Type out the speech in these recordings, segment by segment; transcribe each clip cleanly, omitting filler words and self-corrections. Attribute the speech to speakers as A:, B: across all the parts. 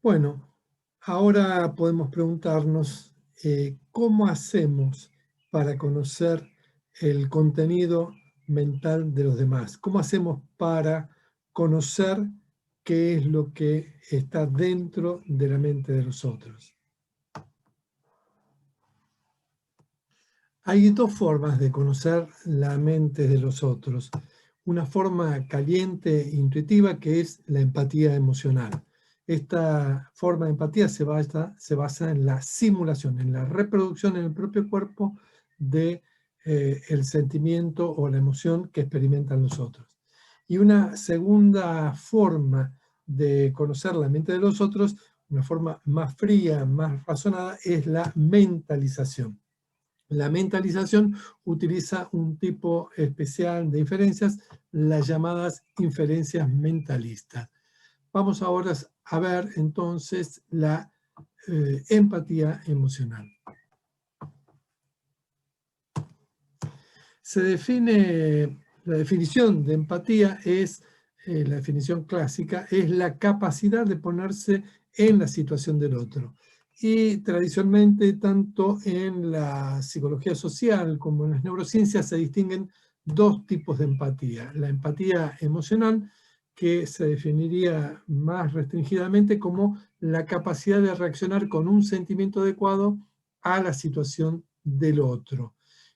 A: Bueno, ahora podemos preguntarnos cómo hacemos para conocer el contenido mental de los demás. ¿Cómo hacemos para conocer qué es lo que está dentro de la mente de los otros? Hay dos formas de conocer la mente de los otros. Una forma caliente e intuitiva, que es la empatía emocional. Esta forma de empatía se basa en la simulación, en la reproducción en el propio cuerpo de el sentimiento o la emoción que experimentan los otros. Y una segunda forma de conocer la mente de los otros, una forma más fría, más razonada, es la mentalización. La mentalización utiliza un tipo especial de inferencias, las llamadas inferencias mentalistas. Vamos ahora a ver entonces la empatía emocional. La definición de empatía es, la definición clásica, es la capacidad de ponerse en la situación del otro. Y tradicionalmente, tanto en la psicología social como en las neurociencias, se distinguen dos tipos de empatía. La empatía emocional, que se definiría más restringidamente como la capacidad de reaccionar con un sentimiento adecuado a la situación del otro.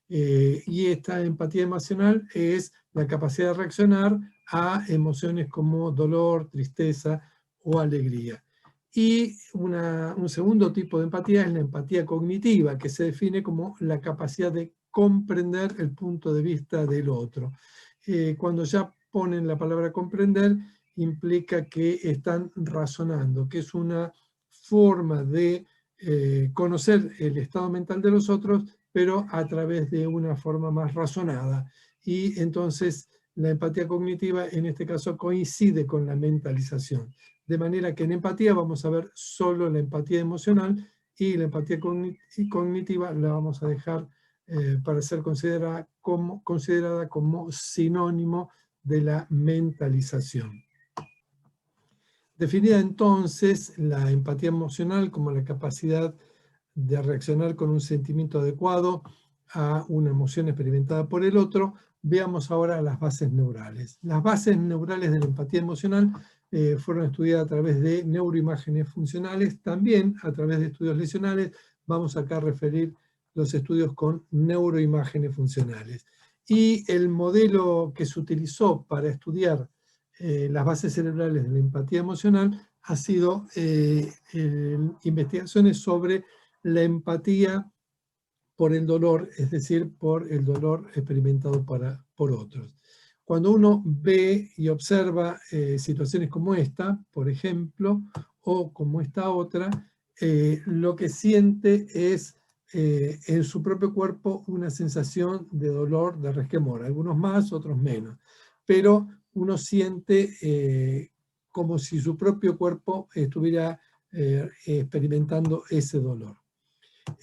A: Y esta empatía emocional es la capacidad de reaccionar a emociones como dolor, tristeza o alegría. Y un segundo tipo de empatía es la empatía cognitiva, que se define como la capacidad de comprender el punto de vista del otro. Cuando ya ponen la palabra comprender, implica que están razonando, que es una forma de conocer el estado mental de los otros, pero a través de una forma más razonada. Y entonces la empatía cognitiva en este caso coincide con la mentalización. De manera que en empatía vamos a ver solo la empatía emocional y la empatía cognitiva la vamos a dejar para ser considerada como sinónimo de la mentalización. Definida entonces la empatía emocional como la capacidad de reaccionar con un sentimiento adecuado a una emoción experimentada por el otro, veamos ahora las bases neurales. Las bases neurales de la empatía emocional fueron estudiadas a través de neuroimágenes funcionales, también a través de estudios lesionales. Vamos acá a referir los estudios con neuroimágenes funcionales. Y el modelo que se utilizó para estudiar las bases cerebrales de la empatía emocional ha sido investigaciones sobre la empatía por el dolor, es decir, por el dolor experimentado por otros. Cuando uno ve y observa situaciones como esta, por ejemplo, o como esta otra, lo que siente es en su propio cuerpo una sensación de dolor, de resquemor, algunos más, otros menos, pero uno siente como si su propio cuerpo estuviera experimentando ese dolor.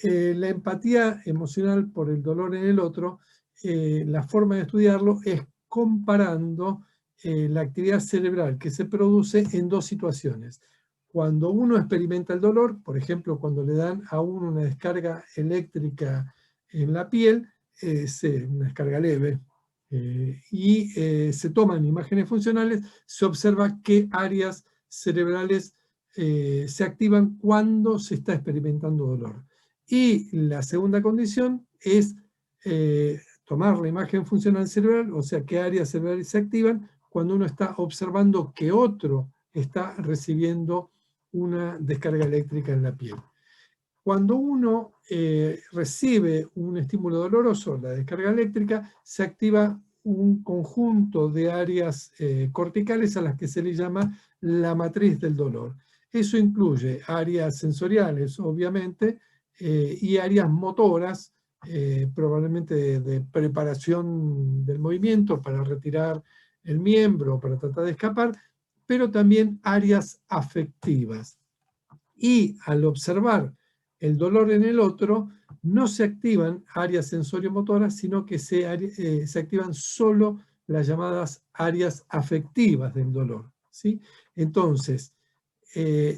A: La empatía emocional por el dolor en el otro, la forma de estudiarlo es comparando la actividad cerebral que se produce en dos situaciones. Cuando uno experimenta el dolor, por ejemplo, cuando le dan a uno una descarga eléctrica en la piel, una descarga leve, y se toman imágenes funcionales, se observa qué áreas cerebrales se activan cuando se está experimentando dolor. Y la segunda condición es tomar la imagen funcional cerebral, o sea, qué áreas cerebrales se activan cuando uno está observando que otro está recibiendo una descarga eléctrica en la piel. Cuando uno recibe un estímulo doloroso, la descarga eléctrica, se activa un conjunto de áreas corticales a las que se le llama la matriz del dolor. Eso incluye áreas sensoriales, obviamente, y áreas motoras, probablemente de preparación del movimiento para retirar el miembro, para tratar de escapar, pero también áreas afectivas. Y al observar el dolor en el otro, no se activan áreas sensoriomotoras, sino que se activan solo las llamadas áreas afectivas del dolor, ¿sí? Entonces,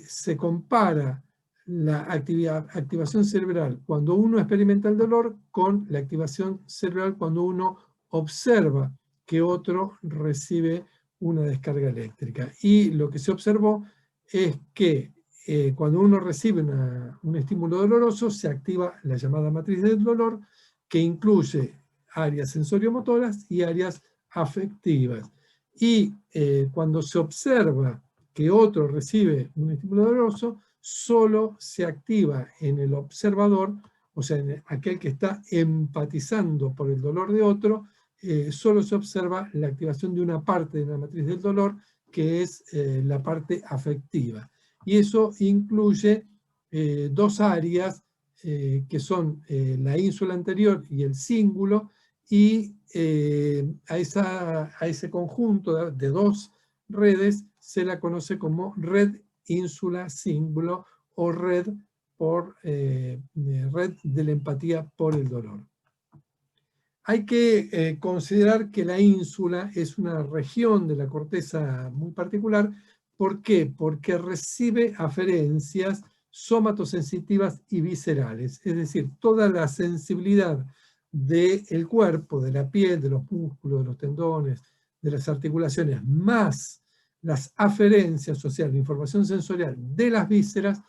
A: se compara la activación cerebral cuando uno experimenta el dolor con la activación cerebral cuando uno observa que otro recibe una descarga eléctrica. Y lo que se observó es que cuando uno recibe un estímulo doloroso, se activa la llamada matriz del dolor, que incluye áreas sensoriomotoras y áreas afectivas. Y cuando se observa que otro recibe un estímulo doloroso, solo se activa en el observador, o sea, en aquel que está empatizando por el dolor de otro, solo se observa la activación de una parte de la matriz del dolor, que es la parte afectiva. Y eso incluye dos áreas que son la ínsula anterior y el cíngulo, y a ese conjunto de dos redes se la conoce como red ínsula-cíngulo o red de la empatía por el dolor. Hay que considerar que la ínsula es una región de la corteza muy particular. ¿Por qué? Porque recibe aferencias somatosensitivas y viscerales, es decir, toda la sensibilidad del cuerpo, de la piel, de los músculos, de los tendones, de las articulaciones, más las aferencias, o sea, la información sensorial de las vísceras,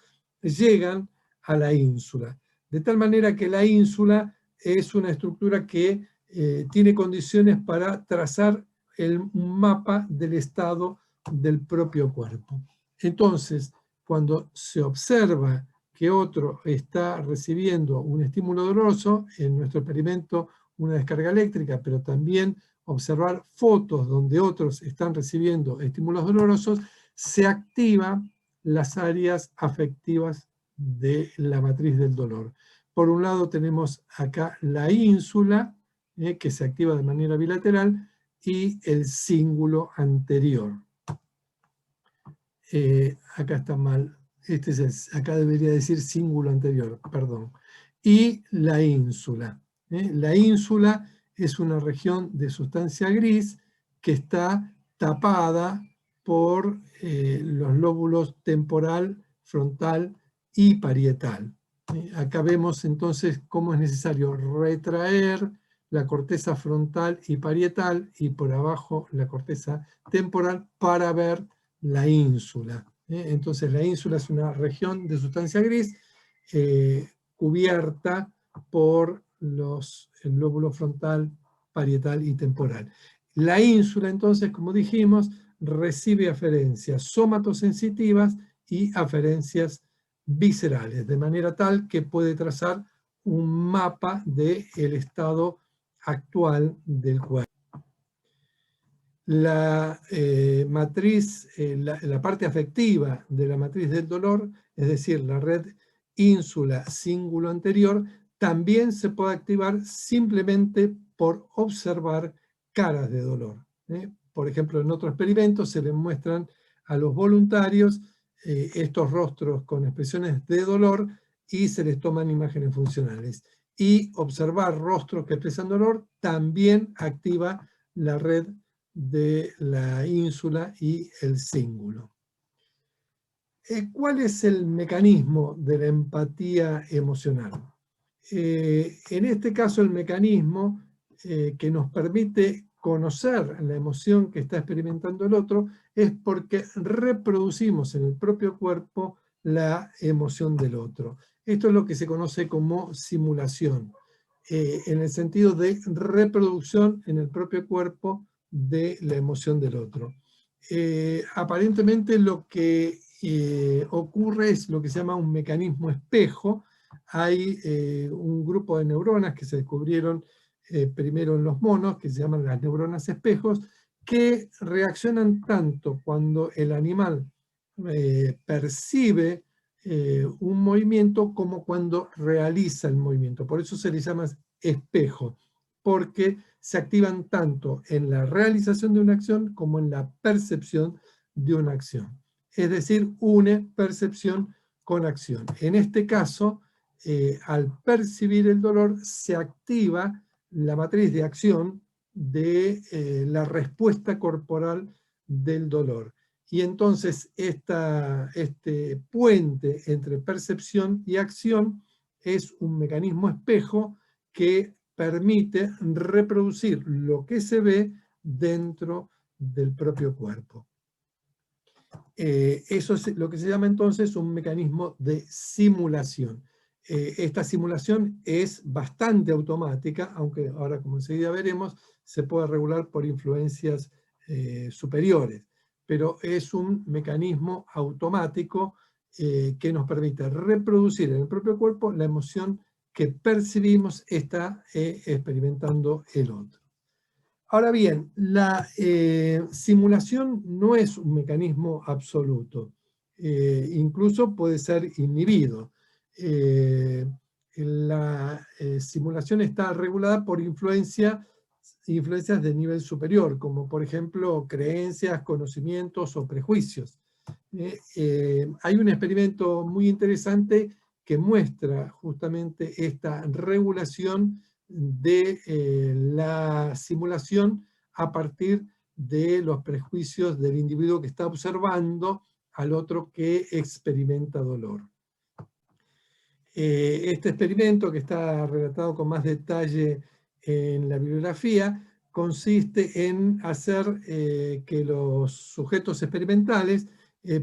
A: llegan a la ínsula. De tal manera que la ínsula es una estructura que tiene condiciones para trazar un mapa del estado del propio cuerpo. Entonces, cuando se observa que otro está recibiendo un estímulo doloroso, en nuestro experimento una descarga eléctrica, pero también observar fotos donde otros están recibiendo estímulos dolorosos, se activan las áreas afectivas de la matriz del dolor. Por un lado tenemos acá la ínsula, que se activa de manera bilateral, y el cíngulo anterior. Acá está mal, acá debería decir cíngulo anterior, perdón. Y la ínsula. La ínsula es una región de sustancia gris que está tapada por los lóbulos temporal, frontal y parietal. Acá vemos entonces cómo es necesario retraer la corteza frontal y parietal y por abajo la corteza temporal para ver la ínsula. Entonces la ínsula es una región de sustancia gris cubierta por el lóbulo frontal, parietal y temporal. La ínsula entonces, como dijimos, recibe aferencias somatosensitivas y aferencias viscerales, de manera tal que puede trazar un mapa del estado actual del cuerpo. La matriz, la parte afectiva de la matriz del dolor, es decir, la red ínsula-cíngulo anterior, también se puede activar simplemente por observar caras de dolor. Por ejemplo, en otro experimento se les muestran a los voluntarios estos rostros con expresiones de dolor y se les toman imágenes funcionales. Y observar rostros que expresan dolor también activa la red de la ínsula y el cíngulo. ¿Cuál es el mecanismo de la empatía emocional? En este caso, el mecanismo que nos permite conocer la emoción que está experimentando el otro es porque reproducimos en el propio cuerpo la emoción del otro. Esto es lo que se conoce como simulación, en el sentido de reproducción en el propio cuerpo de la emoción del otro. Aparentemente lo que ocurre es lo que se llama un mecanismo espejo. Hay un grupo de neuronas que se descubrieron primero en los monos, que se llaman las neuronas espejos, que reaccionan tanto cuando el animal percibe un movimiento como cuando realiza el movimiento. Por eso se les llama espejo, porque se activan tanto en la realización de una acción como en la percepción de una acción. Es decir, une percepción con acción. En este caso, al percibir el dolor, se activa la matriz de acción de la respuesta corporal del dolor. Y entonces este puente entre percepción y acción es un mecanismo espejo que permite reproducir lo que se ve dentro del propio cuerpo. Eso es lo que se llama entonces un mecanismo de simulación. Esta simulación es bastante automática, aunque ahora, como enseguida veremos, se puede regular por influencias superiores, pero es un mecanismo automático que nos permite reproducir en el propio cuerpo la emoción que percibimos está experimentando el otro. Ahora bien, la simulación no es un mecanismo absoluto, incluso puede ser inhibido. La simulación está regulada por influencias de nivel superior, como por ejemplo creencias, conocimientos o prejuicios. Hay un experimento muy interesante que muestra justamente esta regulación de la simulación a partir de los prejuicios del individuo que está observando al otro que experimenta dolor. Este experimento, que está relatado con más detalle en la bibliografía, consiste en hacer que los sujetos experimentales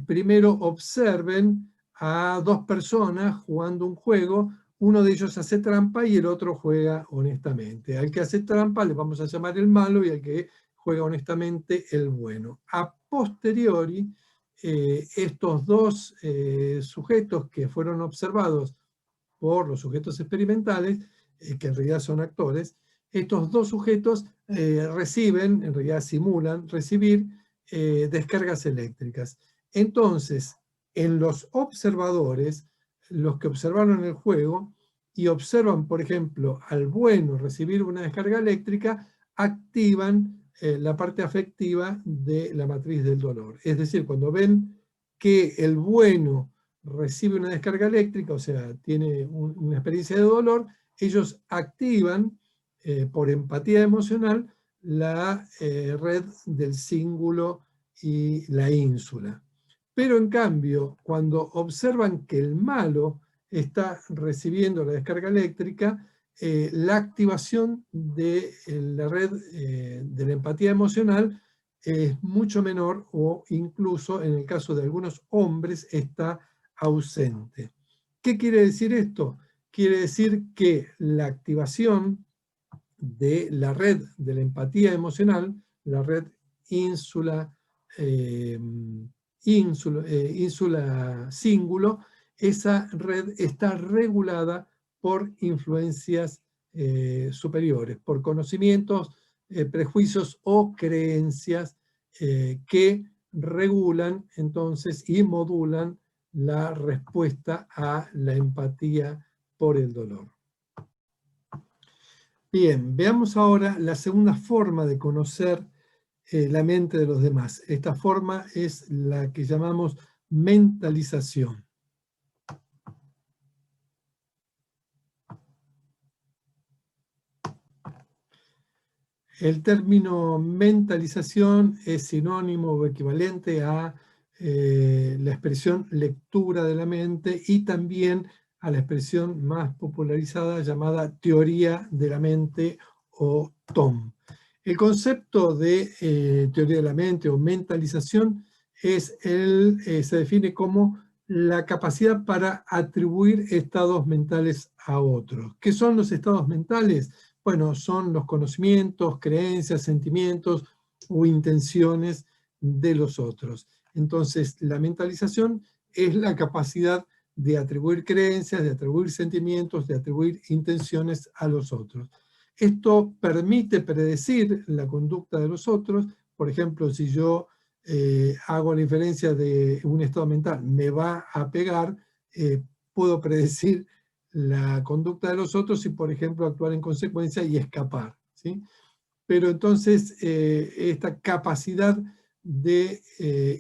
A: primero observen a dos personas jugando un juego. Uno de ellos hace trampa y el otro juega honestamente. Al que hace trampa le vamos a llamar el malo y al que juega honestamente el bueno. A posteriori, estos dos sujetos que fueron observados por los sujetos experimentales, que en realidad son actores, estos dos sujetos reciben, en realidad simulan, recibir descargas eléctricas. Entonces, en los observadores, los que observaron el juego y observan, por ejemplo, al bueno recibir una descarga eléctrica, activan la parte afectiva de la matriz del dolor. Es decir, cuando ven que el bueno recibe una descarga eléctrica, o sea, tiene una experiencia de dolor, ellos activan por empatía emocional la red del cíngulo y la ínsula. Pero en cambio, cuando observan que el malo está recibiendo la descarga eléctrica, la activación de la red de la empatía emocional es mucho menor, o incluso en el caso de algunos hombres está ausente. ¿Qué quiere decir esto? Quiere decir que la activación de la red de la empatía emocional, la red ínsula, ínsula cíngulo, esa red está regulada por influencias superiores, por conocimientos, prejuicios o creencias que regulan entonces y modulan la respuesta a la empatía por el dolor. Bien, veamos ahora la segunda forma de conocer la mente de los demás. Esta forma es la que llamamos mentalización. El término mentalización es sinónimo o equivalente a la expresión lectura de la mente y también a la expresión más popularizada llamada teoría de la mente o TOM. El concepto de teoría de la mente o mentalización se define como la capacidad para atribuir estados mentales a otros. ¿Qué son los estados mentales? Bueno, son los conocimientos, creencias, sentimientos o intenciones de los otros. Entonces, la mentalización es la capacidad de atribuir creencias, de atribuir sentimientos, de atribuir intenciones a los otros. Esto permite predecir la conducta de los otros. Por ejemplo, si yo hago la inferencia de un estado mental, me va a pegar, puedo predecir la conducta de los otros y, por ejemplo, actuar en consecuencia y escapar, ¿sí? Pero entonces esta capacidad de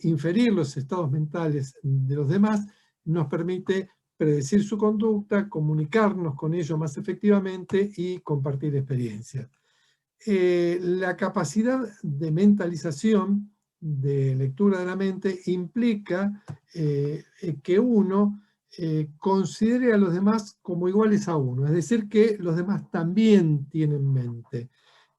A: inferir los estados mentales de los demás nos permite predecir su conducta, comunicarnos con ellos más efectivamente y compartir experiencias. La capacidad de mentalización de lectura de la mente implica que uno considere a los demás como iguales a uno, es decir, que los demás también tienen mente.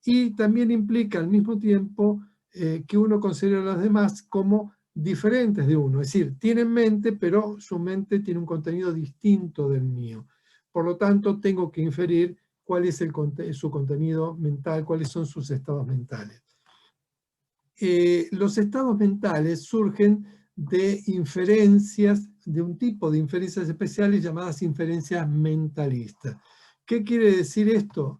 A: Y también implica al mismo tiempo que uno considere a los demás como diferentes de uno, es decir, tienen mente, pero su mente tiene un contenido distinto del mío. Por lo tanto, tengo que inferir cuál es su contenido mental, cuáles son sus estados mentales. Los estados mentales surgen de inferencias, de un tipo de inferencias especiales llamadas inferencias mentalistas. ¿Qué quiere decir esto?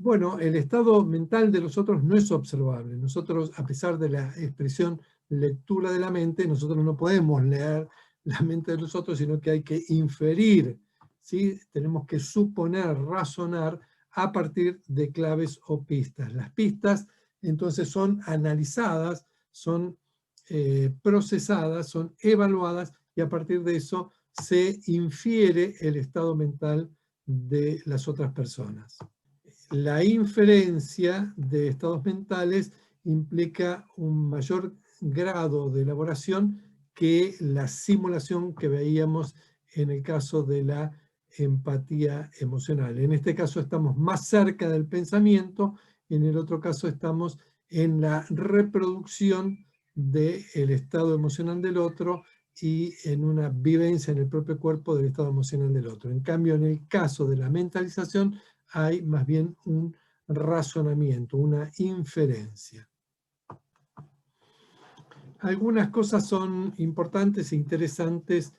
A: Bueno, el estado mental de los otros no es observable. Nosotros, a pesar de la expresión lectura de la mente, nosotros no podemos leer la mente de los otros, sino que hay que inferir, ¿sí? Tenemos que suponer, razonar a partir de claves o pistas. Las pistas entonces son analizadas, son procesadas, son evaluadas y a partir de eso se infiere el estado mental de las otras personas. La inferencia de estados mentales implica un mayor grado de elaboración que la simulación que veíamos en el caso de la empatía emocional. En este caso estamos más cerca del pensamiento, en el otro caso estamos en la reproducción del estado emocional del otro y en una vivencia en el propio cuerpo del estado emocional del otro. En cambio, en el caso de la mentalización, hay más bien un razonamiento, una inferencia. Algunas cosas son importantes e interesantes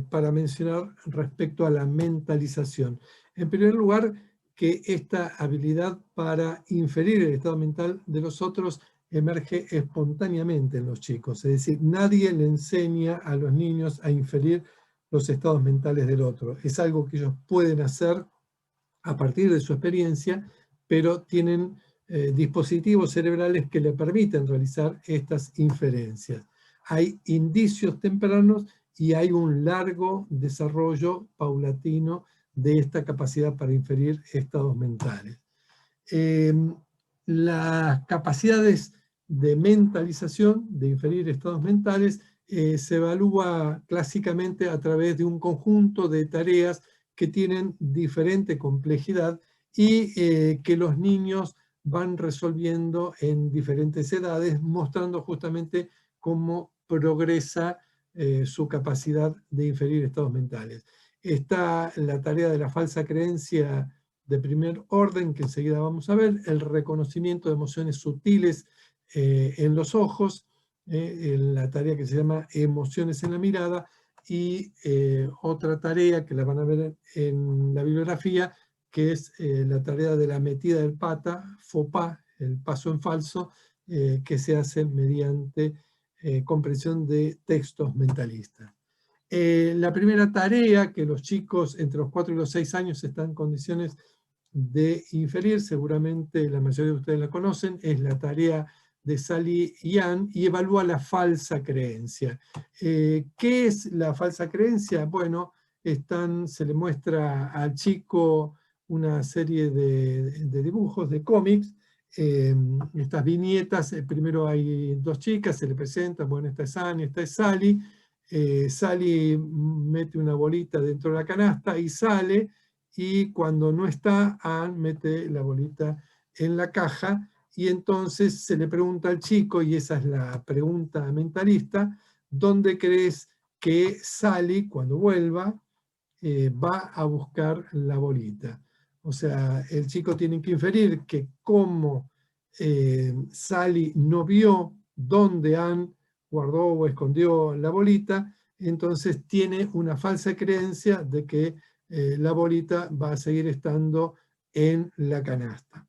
A: para mencionar respecto a la mentalización. En primer lugar, que esta habilidad para inferir el estado mental de los otros emerge espontáneamente en los chicos. Es decir, nadie le enseña a los niños a inferir los estados mentales del otro. Es algo que ellos pueden hacer a partir de su experiencia, pero tienen dispositivos cerebrales que le permiten realizar estas inferencias. Hay indicios tempranos y hay un largo desarrollo paulatino de esta capacidad para inferir estados mentales. Las capacidades de mentalización, de inferir estados mentales, se evalúa clásicamente a través de un conjunto de tareas que tienen diferente complejidad y que los niños van resolviendo en diferentes edades, mostrando justamente cómo progresa su capacidad de inferir estados mentales. Está la tarea de la falsa creencia de primer orden, que enseguida vamos a ver, el reconocimiento de emociones sutiles en los ojos, en la tarea que se llama emociones en la mirada, y otra tarea que la van a ver en la bibliografía, que es la tarea de la metida del pata, faux pas, el paso en falso, que se hace mediante comprensión de textos mentalistas. La primera tarea que los chicos entre los 4 y los 6 años están en condiciones de inferir, seguramente la mayoría de ustedes la conocen, es la tarea de Sally Yan y evalúa la falsa creencia. ¿Qué es la falsa creencia? Bueno, se le muestra al chico una serie de dibujos, de cómics, estas viñetas, primero hay dos chicas, se le presenta, bueno, esta es Annie, esta es Sally, Sally mete una bolita dentro de la canasta y sale, y cuando no está, Anne mete la bolita en la caja, y entonces se le pregunta al chico, y esa es la pregunta mentalista, ¿dónde crees que Sally, cuando vuelva, va a buscar la bolita? O sea, el chico tiene que inferir que como Sally no vio dónde Anne guardó o escondió la bolita, entonces tiene una falsa creencia de que la bolita va a seguir estando en la canasta.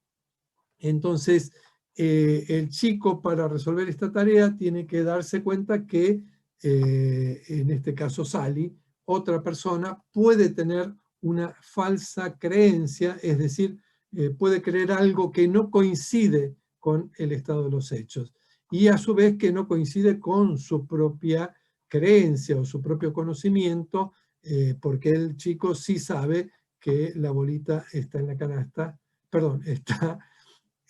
A: Entonces, el chico, para resolver esta tarea, tiene que darse cuenta que, en este caso Sally, otra persona puede tener una falsa creencia, es decir, puede creer algo que no coincide con el estado de los hechos, y a su vez que no coincide con su propia creencia o su propio conocimiento, porque el chico sí sabe que la bolita está en la canasta, perdón, está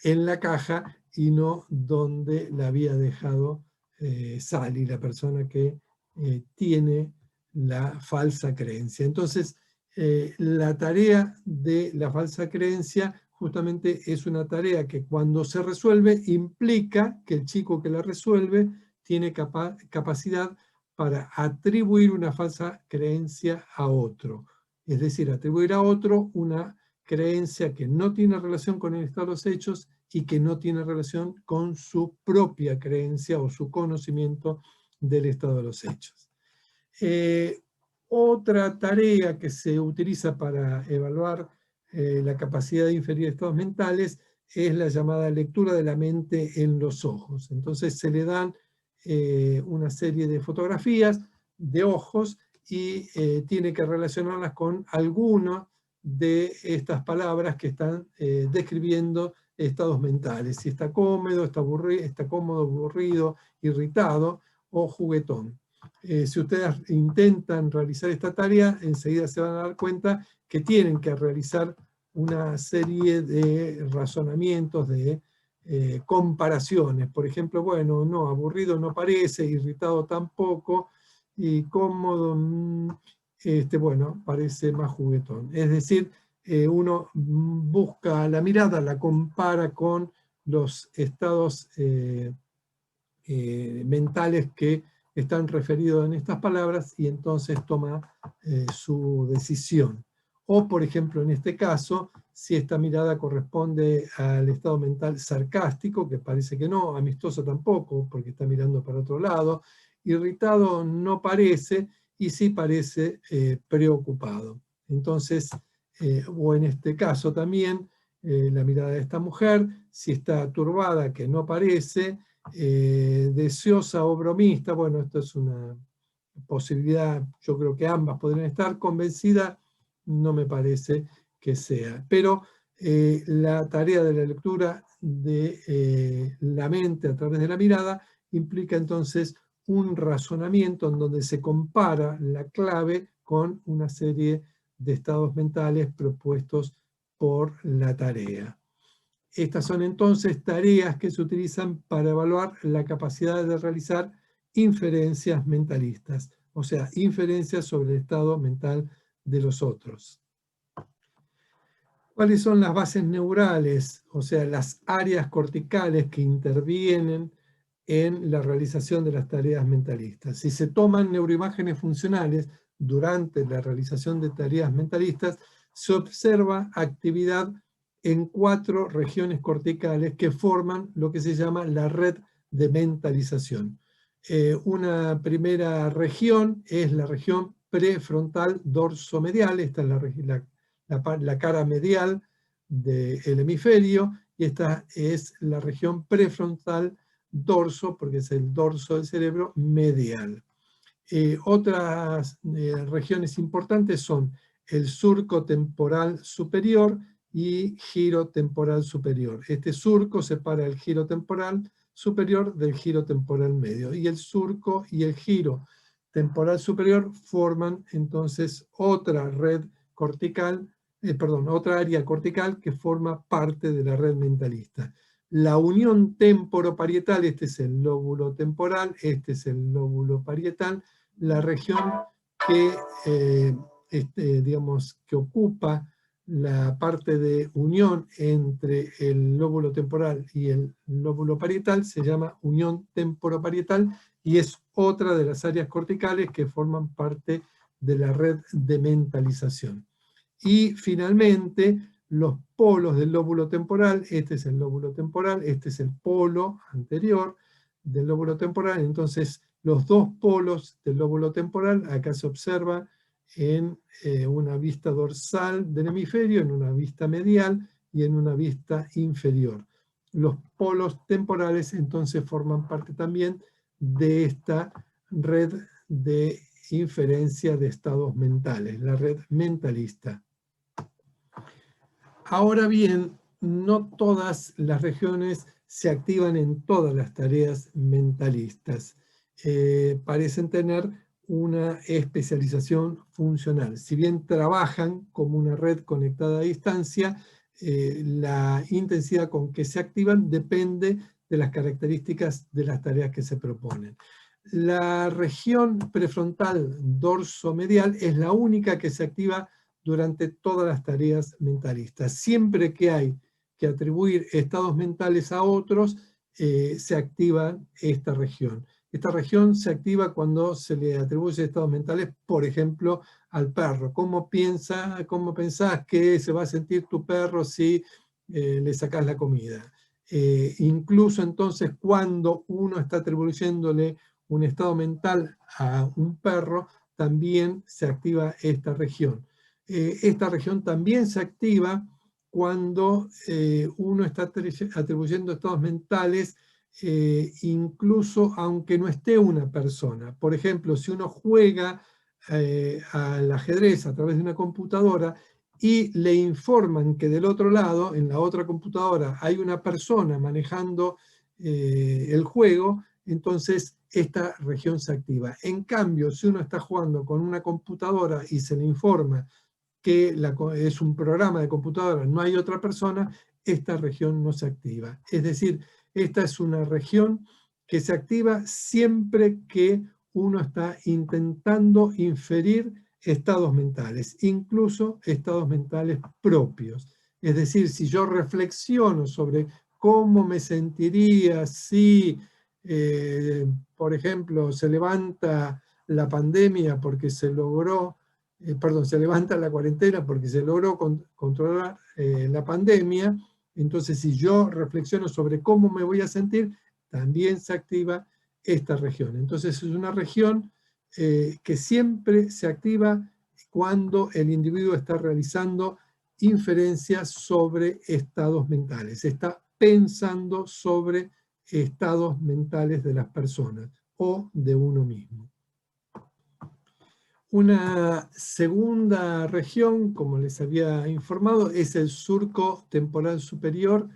A: en la caja, y no donde la había dejado Sally, la persona que tiene la falsa creencia. Entonces, la tarea de la falsa creencia justamente es una tarea que cuando se resuelve implica que el chico que la resuelve tiene capacidad para atribuir una falsa creencia a otro. Es decir, atribuir a otro una creencia que no tiene relación con el estado de los hechos y que no tiene relación con su propia creencia o su conocimiento del estado de los hechos. Otra tarea que se utiliza para evaluar la capacidad de inferir estados mentales es la llamada lectura de la mente en los ojos. Entonces se le dan una serie de fotografías de ojos y tiene que relacionarlas con alguna de estas palabras que están describiendo estados mentales. Si está cómodo, está cómodo, aburrido, irritado o juguetón. Si ustedes intentan realizar esta tarea, enseguida se van a dar cuenta que tienen que realizar una serie de razonamientos, de comparaciones. Por ejemplo, bueno, no, aburrido no parece, irritado tampoco, y cómodo, bueno, parece más juguetón. Es decir, uno busca la mirada, la compara con los estados mentales que están referidos en estas palabras y entonces toma su decisión. O, por ejemplo, en este caso, si esta mirada corresponde al estado mental sarcástico, que parece que no, amistoso tampoco, porque está mirando para otro lado, irritado no parece, y sí parece preocupado. Entonces, o en este caso también, la mirada de esta mujer, si está turbada, que no parece, deseosa o bromista, bueno, esto es una posibilidad, yo creo que ambas podrían estar. Convencida, no me parece que sea. Pero la tarea de la lectura de la mente a través de la mirada implica entonces un razonamiento en donde se compara la clave con una serie de estados mentales propuestos por la tarea. Estas son entonces tareas que se utilizan para evaluar la capacidad de realizar inferencias mentalistas, o sea, inferencias sobre el estado mental de los otros. ¿Cuáles son las bases neurales, o sea, las áreas corticales que intervienen en la realización de las tareas mentalistas? Si se toman neuroimágenes funcionales durante la realización de tareas mentalistas, se observa actividad en 4 regiones corticales que forman lo que se llama la red de mentalización. Una primera región es la región prefrontal dorsomedial, esta es la cara medial del hemisferio, y esta es la región prefrontal dorso, porque es el dorso del cerebro medial. Otras regiones importantes son el surco temporal superior y giro temporal superior. Este surco separa el giro temporal superior del giro temporal medio, y el surco y el giro temporal superior forman entonces otra red cortical, otra área cortical que forma parte de la red mentalista. La unión temporoparietal, este es el lóbulo temporal, este es el lóbulo parietal, la región que, digamos, que ocupa la parte de unión entre el lóbulo temporal y el lóbulo parietal se llama unión temporoparietal, y es otra de las áreas corticales que forman parte de la red de mentalización. Y finalmente, los polos del lóbulo temporal, este es el lóbulo temporal, este es el polo anterior del lóbulo temporal. Entonces, los dos polos del lóbulo temporal, acá se observa en una vista dorsal del hemisferio, en una vista medial y en una vista inferior. Los polos temporales entonces forman parte también de esta red de inferencia de estados mentales, la red mentalista. Ahora bien, no todas las regiones se activan en todas las tareas mentalistas. Parecen tener una especialización funcional. Si bien trabajan como una red conectada a distancia, la intensidad con que se activan depende de las características de las tareas que se proponen. La región prefrontal dorsomedial es la única que se activa durante todas las tareas mentalistas. Siempre que hay que atribuir estados mentales a otros, se activa esta región. Esta región se activa cuando se le atribuye estados mentales, por ejemplo, al perro. ¿Cómo pensás que se va a sentir tu perro si le sacás la comida? Incluso entonces cuando uno está atribuyéndole un estado mental a un perro, también se activa esta región. Esta región también se activa cuando uno está atribuyendo estados mentales incluso aunque no esté una persona. Por ejemplo, si uno juega al ajedrez a través de una computadora y le informan que del otro lado, en la otra computadora, hay una persona manejando el juego, entonces esta región se activa. En cambio, si uno está jugando con una computadora y se le informa que es un programa de computadora, no hay otra persona, esta región no se activa. Es decir, esta es una región que se activa siempre que uno está intentando inferir estados mentales, incluso estados mentales propios. Es decir, si yo reflexiono sobre cómo me sentiría si, por ejemplo, se levanta la pandemia porque se logró, se levanta la cuarentena porque se logró controlar la pandemia, entonces si yo reflexiono sobre cómo me voy a sentir, también se activa esta región. Entonces es una región que siempre se activa cuando el individuo está realizando inferencias sobre estados mentales, está pensando sobre estados mentales de las personas o de uno mismo. Una segunda región, como les había informado, es el surco temporal superior,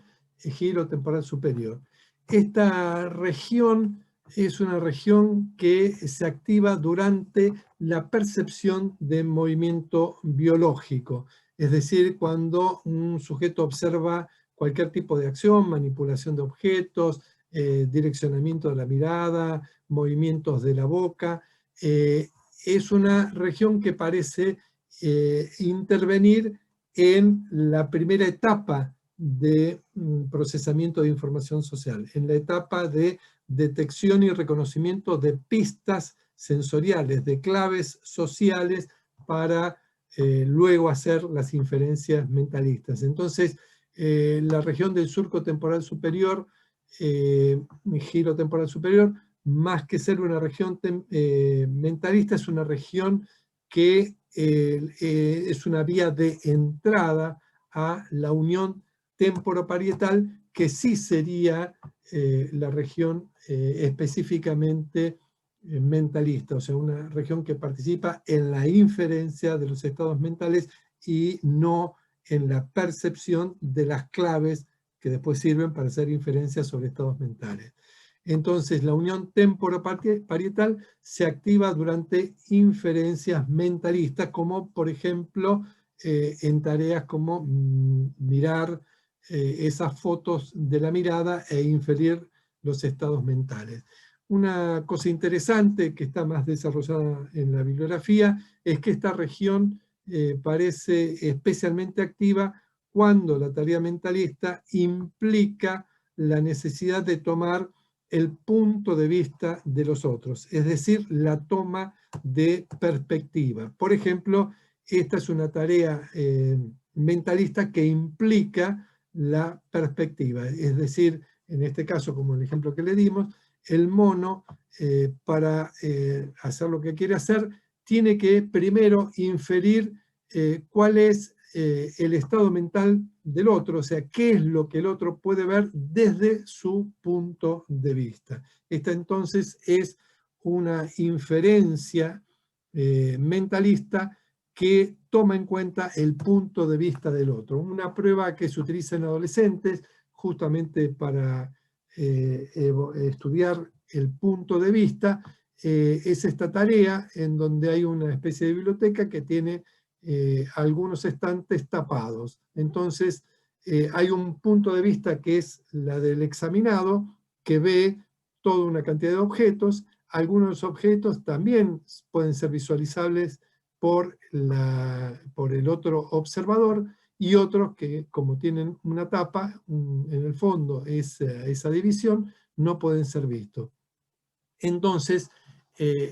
A: el giro temporal superior. Esta región es una región que se activa durante la percepción de movimiento biológico, es decir, cuando un sujeto observa cualquier tipo de acción, manipulación de objetos, direccionamiento de la mirada, movimientos de la boca, es una región que parece intervenir en la primera etapa de procesamiento de información social, en la etapa de detección y reconocimiento de pistas sensoriales, de claves sociales para luego hacer las inferencias mentalistas. Entonces, la región del surco temporal superior, giro temporal superior, más que ser una región mentalista, es una región que es una vía de entrada a la unión temporoparietal, que sí sería la región específicamente mentalista, o sea, una región que participa en la inferencia de los estados mentales y no en la percepción de las claves que después sirven para hacer inferencias sobre estados mentales. Entonces, la unión temporoparietal se activa durante inferencias mentalistas, como por ejemplo en tareas como mirar esas fotos de la mirada e inferir los estados mentales. Una cosa interesante que está más desarrollada en la bibliografía es que esta región parece especialmente activa cuando la tarea mentalista implica la necesidad de tomar el punto de vista de los otros, es decir, la toma de perspectiva. Por ejemplo, esta es una tarea mentalista que implica la perspectiva, es decir, en este caso, como el ejemplo que le dimos, el mono, para hacer lo que quiere hacer, tiene que primero inferir cuál es el estado mental del otro, o sea, qué es lo que el otro puede ver desde su punto de vista. Esta entonces es una inferencia mentalista que toma en cuenta el punto de vista del otro. Una prueba que se utiliza en adolescentes justamente para estudiar el punto de vista es esta tarea en donde hay una especie de biblioteca que tiene algunos estantes tapados. Entonces, Hay un punto de vista que es la del examinado, que ve toda una cantidad de objetos. Algunos objetos también pueden ser visualizables por el otro observador, y otros que, como tienen una tapa en el fondo, esa división, no pueden ser vistos. Entonces,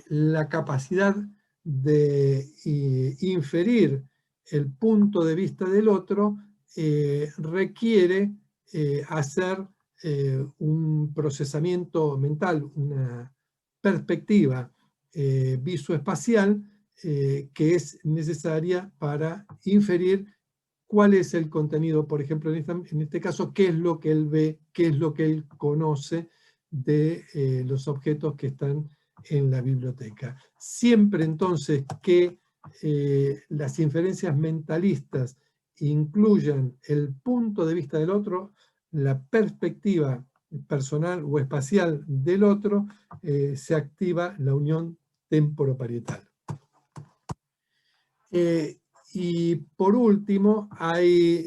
A: la capacidad de inferir el punto de vista del otro requiere hacer un procesamiento mental, una perspectiva visoespacial que es necesaria para inferir cuál es el contenido, por ejemplo, en este caso, qué es lo que él ve, qué es lo que él conoce de los objetos que están en la biblioteca. Siempre entonces que las inferencias mentalistas incluyan el punto de vista del otro, la perspectiva personal o espacial del otro, se activa la unión temporoparietal. Y por último, hay,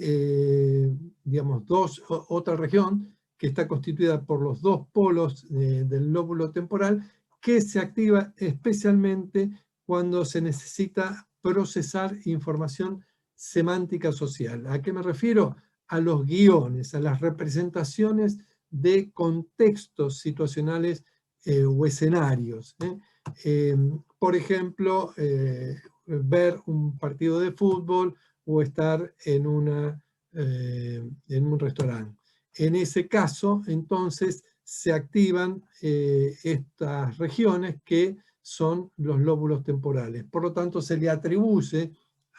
A: digamos, otra región que está constituida por los dos polos del lóbulo temporal, que se activa especialmente cuando se necesita procesar información semántica social. ¿A qué me refiero? A los guiones, a las representaciones de contextos situacionales o escenarios. Por ejemplo, ver un partido de fútbol o estar en un restaurante. En ese caso, entonces, se activan estas regiones que son los lóbulos temporales. Por lo tanto, se le atribuye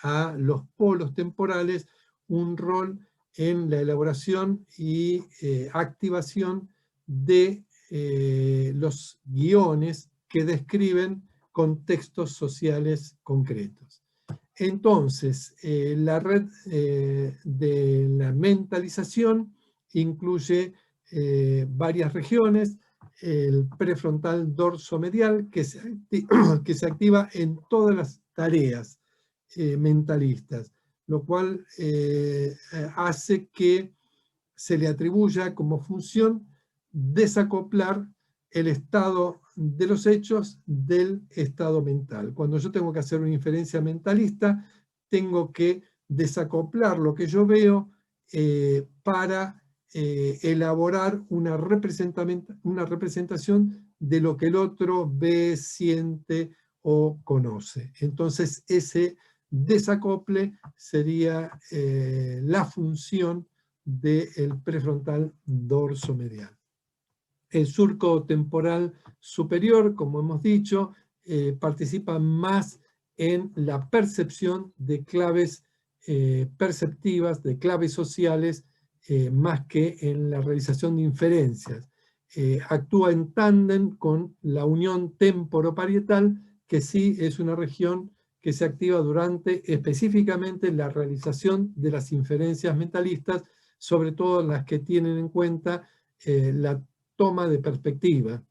A: a los polos temporales un rol en la elaboración y activación de los guiones que describen contextos sociales concretos. Entonces, la red de la mentalización incluye varias regiones, el prefrontal dorsomedial, que se activa en todas las tareas mentalistas, lo cual hace que se le atribuya como función desacoplar el estado de los hechos del estado mental. Cuando yo tengo que hacer una inferencia mentalista, tengo que desacoplar lo que yo veo para elaborar una representación de lo que el otro ve, siente o conoce. Entonces, ese desacople sería la función del prefrontal dorsomedial. El surco temporal superior, como hemos dicho, participa más en la percepción de claves perceptivas, de claves sociales, más que en la realización de inferencias. Actúa en tándem con la unión temporoparietal, que sí es una región que se activa durante específicamente la realización de las inferencias mentalistas, sobre todo las que tienen en cuenta la toma de perspectiva,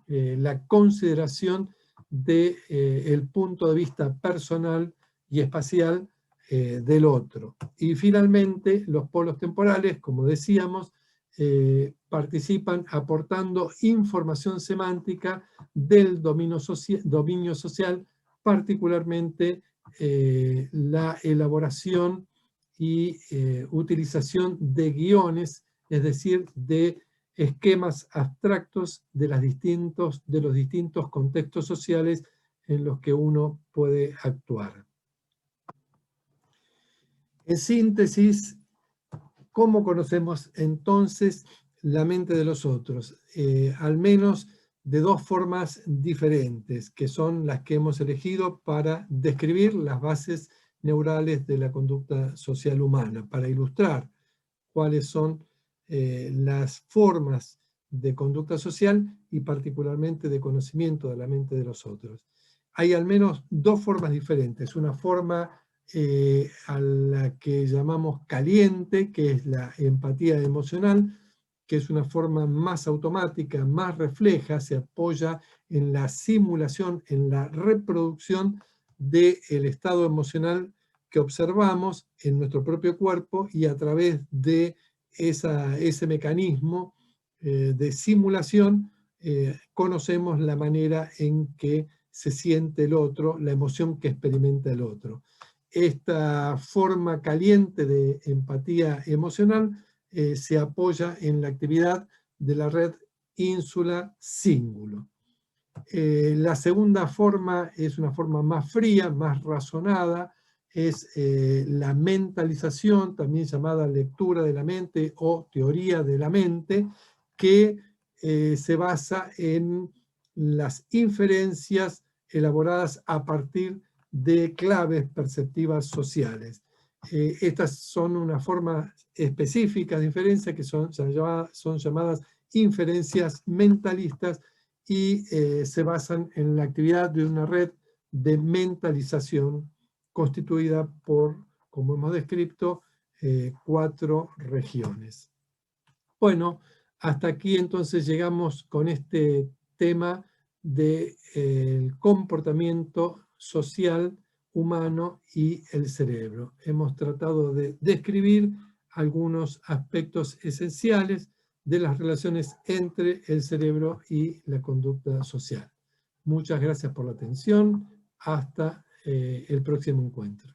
A: la consideración del punto de vista personal y espacial del otro. Y finalmente, los polos temporales, como decíamos, participan aportando información semántica del dominio social, particularmente la elaboración y utilización de guiones, es decir, de esquemas abstractos de los distintos contextos sociales en los que uno puede actuar. En síntesis, ¿cómo conocemos entonces la mente de los otros? Al menos de dos formas diferentes, que son las que hemos elegido para describir las bases neurales de la conducta social humana, para ilustrar cuáles son las formas de conducta social y particularmente de conocimiento de la mente de los otros. Hay al menos dos formas diferentes. Una forma a la que llamamos caliente, que es la empatía emocional, que es una forma más automática, más refleja, se apoya en la simulación, en la reproducción del estado emocional que observamos en nuestro propio cuerpo y a través de ese mecanismo de simulación conocemos la manera en que se siente el otro, la emoción que experimenta el otro. Esta forma caliente de empatía emocional se apoya en la actividad de la red ínsula-cíngulo. La segunda forma es una forma más fría, más razonada, es la mentalización, también llamada lectura de la mente o teoría de la mente, que se basa en las inferencias elaboradas a partir de claves perceptivas sociales. Estas son una forma específica de inferencia que son llamadas inferencias mentalistas y se basan en la actividad de una red de mentalización constituida por, como hemos descrito, 4 regiones. Bueno, hasta aquí entonces llegamos con este tema del comportamiento social humano y el cerebro. Hemos tratado de describir algunos aspectos esenciales de las relaciones entre el cerebro y la conducta social. Muchas gracias por la atención. Hasta el próximo encuentro.